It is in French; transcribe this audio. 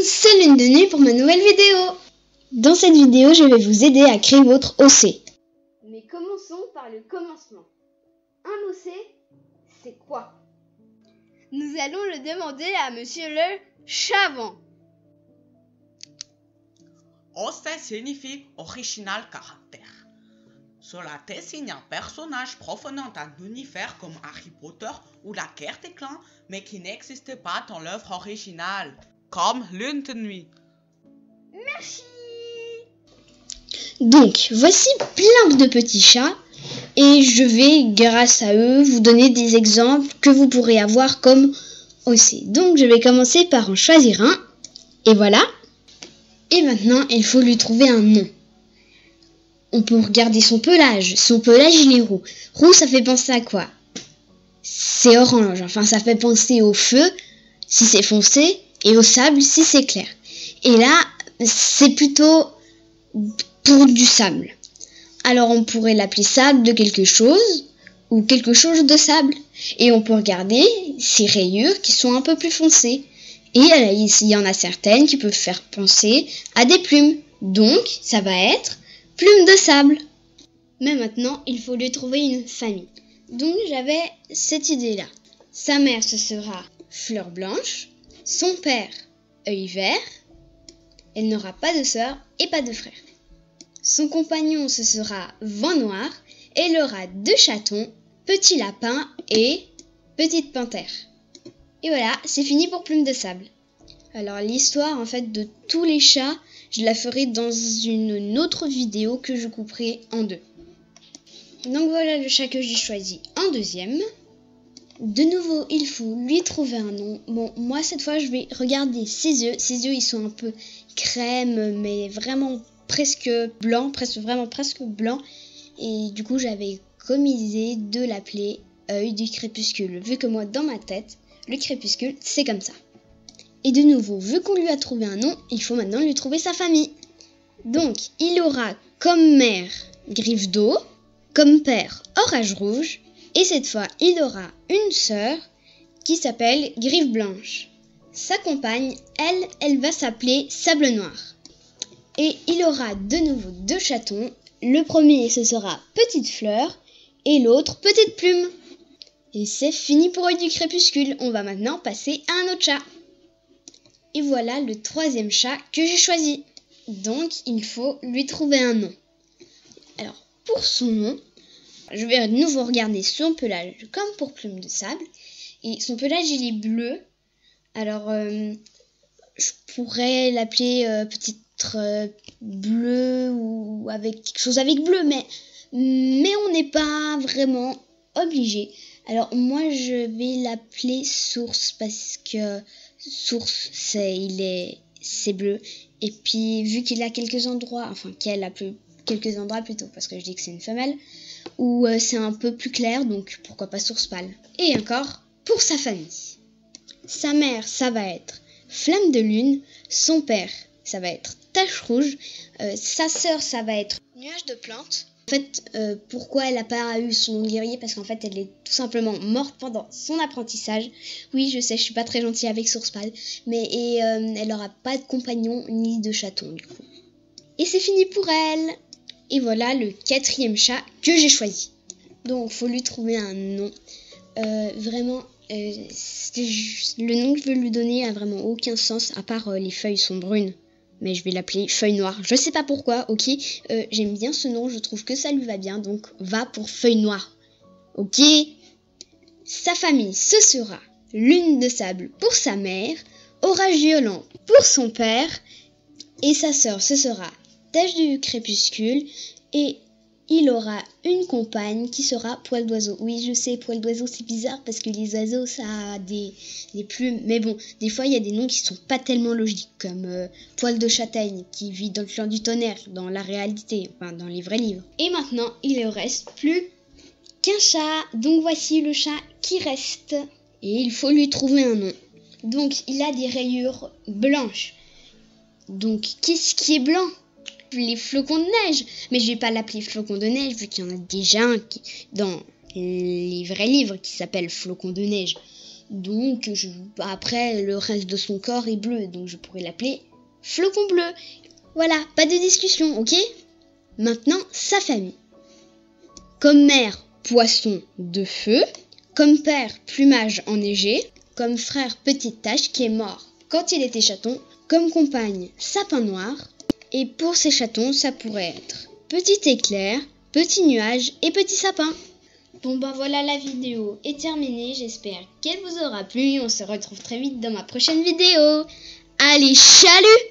c'est Lune de Nuit pour ma nouvelle vidéo. Dans cette vidéo, je vais vous aider à créer votre OC. Mais commençons par le commencement. Un OC, c'est quoi? Nous allons le demander à Monsieur le Chavant. OC signifie original caractère. Cela désigne un personnage provenant d'un univers comme Harry Potter ou la Guerre des Clans, mais qui n'existe pas dans l'œuvre originale, comme Lune de Nuit. Merci. Donc, voici plein de petits chats et je vais, grâce à eux, vous donner des exemples que vous pourrez avoir comme OC. Donc, je vais commencer par en choisir un. Et voilà. Et maintenant, il faut lui trouver un nom. On peut regarder son pelage. Son pelage, il est roux. Roux, ça fait penser à quoi? C'est orange. Enfin, ça fait penser au feu, si c'est foncé, et au sable, si c'est clair. Et là, c'est plutôt pour du sable. Alors, on pourrait l'appeler sable de quelque chose, ou quelque chose de sable. Et on peut regarder ces rayures qui sont un peu plus foncées. Et il y en a certaines qui peuvent faire penser à des plumes. Donc, ça va être plume de sable. Mais maintenant, il faut lui trouver une famille. Donc, j'avais cette idée-là. Sa mère, ce sera Fleur Blanche. Son père, Œil Vert. Elle n'aura pas de sœur et pas de frère. Son compagnon, ce sera Vent Noir. Et elle aura 2 chatons, Petit Lapin et Petite Panthère. Et voilà, c'est fini pour Plume de Sable. Alors, l'histoire, en fait, de tous les chats, je la ferai dans une autre vidéo que je couperai en 2. Donc voilà le chat que j'ai choisi en deuxième. De nouveau, il faut lui trouver un nom. Bon, moi cette fois, je vais regarder ses yeux. Ses yeux, ils sont un peu crème, mais vraiment presque blanc, presque blanc. Et du coup, j'avais comme idée de l'appeler Œil du crépuscule. Vu que moi, dans ma tête, le crépuscule, c'est comme ça. Et de nouveau, vu qu'on lui a trouvé un nom, il faut maintenant lui trouver sa famille. Donc, il aura comme mère Griffe d'eau, comme père Orage rouge, et cette fois, il aura une sœur qui s'appelle Griffe blanche. Sa compagne, elle va s'appeler Sable noir. Et il aura de nouveau 2 chatons. Le premier, ce sera Petite Fleur, et l'autre, Petite Plume. Et c'est fini pour Œil du crépuscule. On va maintenant passer à un autre chat. Et voilà le 3e chat que j'ai choisi. Donc, il faut lui trouver un nom. Alors, pour son nom, je vais de nouveau regarder son pelage comme pour Plume de Sable. Et son pelage, il est bleu. Alors, je pourrais l'appeler Petite Bleu ou avec quelque chose avec bleu. Mais on n'est pas vraiment obligé. Alors, moi, je vais l'appeler Source parce que Source, c'est bleu. Et puis, vu qu'il a quelques endroits, enfin qu'elle a quelques endroits plutôt, parce que je dis que c'est une femelle, où c'est un peu plus clair, donc pourquoi pas Source pâle. Et encore, pour sa famille. Sa mère, ça va être Flamme de Lune. Son père, ça va être Tache Rouge. Sa sœur, ça va être Nuage de Plantes. En fait, pourquoi elle n'a pas eu son guerrier? Parce qu'en fait, elle est tout simplement morte pendant son apprentissage. Oui, je sais, je suis pas très gentille avec Source Pâle, mais elle n'aura pas de compagnon ni de chaton du coup. Et c'est fini pour elle. Et voilà le 4e chat que j'ai choisi. Donc, faut lui trouver un nom. Vraiment, le nom que je veux lui donner a vraiment aucun sens, à part les feuilles sont brunes. Mais je vais l'appeler Feuille Noire. Je sais pas pourquoi, ok. J'aime bien ce nom, je trouve que ça lui va bien, donc va pour Feuille Noire. Ok. Sa famille, ce sera Lune de Sable pour sa mère, Orage violent pour son père, et sa sœur, ce sera Tache du crépuscule, et il aura une compagne qui sera Poil d'oiseau. Oui, je sais, Poil d'oiseau, c'est bizarre parce que les oiseaux, ça a des plumes. Mais bon, des fois, il y a des noms qui sont pas tellement logiques, comme Poil de châtaigne, qui vit dans le clan du tonnerre, dans la réalité, enfin, dans les vrais livres. Et maintenant, il ne reste plus qu'un chat. Donc, voici le chat qui reste. Et il faut lui trouver un nom. Donc, il a des rayures blanches. Donc, qu'est-ce qui est blanc? Les flocons de neige, mais je vais pas l'appeler flocon de neige vu qu'il y en a déjà un dans les vrais livres qui s'appelle flocon de neige. Donc, après, le reste de son corps est bleu, donc je pourrais l'appeler Flocon Bleu. Voilà, pas de discussion, ok? Maintenant, sa famille. Comme mère, poisson de feu. Comme père, plumage enneigé. Comme frère, petite tache qui est mort quand il était chaton. Comme compagne, sapin noir. Et pour ces chatons, ça pourrait être petit éclair, petit nuage et petit sapin. Bon ben voilà, la vidéo est terminée, j'espère qu'elle vous aura plu. On se retrouve très vite dans ma prochaine vidéo. Allez, chalut!